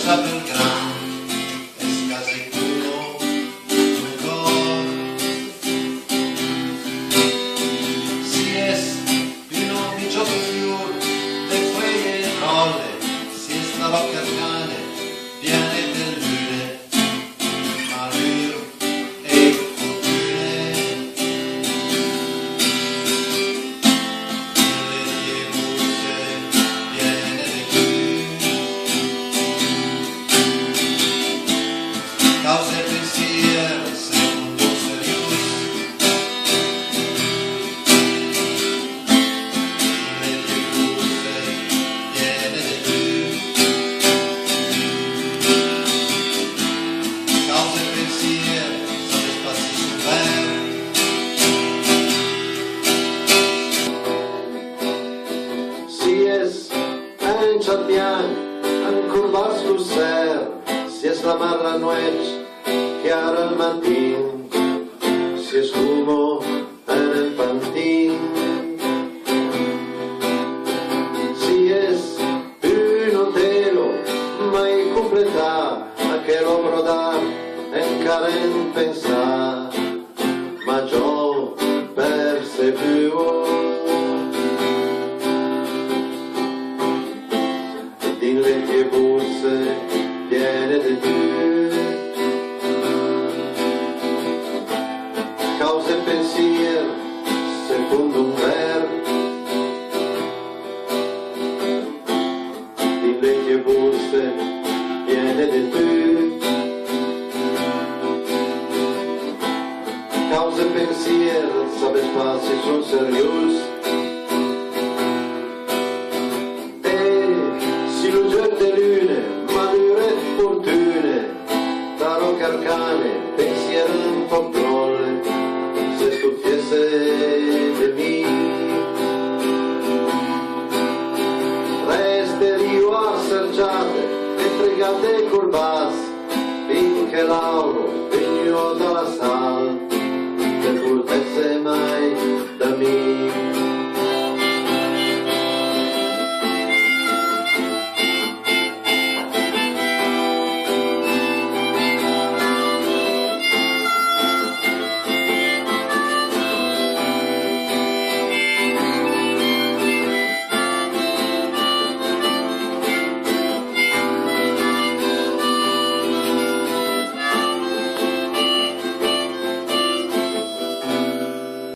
facciato il gran e scasicuro un cor. Si es fino a 18 fior de freie rolle, si es la vacca arcane piene del lune, malur e fortune. Le diebuse piene de clou, cause e pensier secondo serius. Le diebuse piene de clou, cause e pensier sabes passi sul ver. Si es un champion, un curvas lu ser, si es la marra nuech, chiara al matin, si es humo en el pantin. Si es un otelo, mai completar, aquel brodar, encara en pensar, ma yo perseguo. Din le diebuse piene de Dio, cause e pensier secondo un ver. Din le diebuse piene de Dio, cause e pensier sabes pas si son serius. De lune, malure fortune, taro carcane, pensier un po' trolle, se stupiese de mi. Resterio a sergiate, entregate curvas, finché l'auro, vigno dalla sal, le purtezze mai da mi.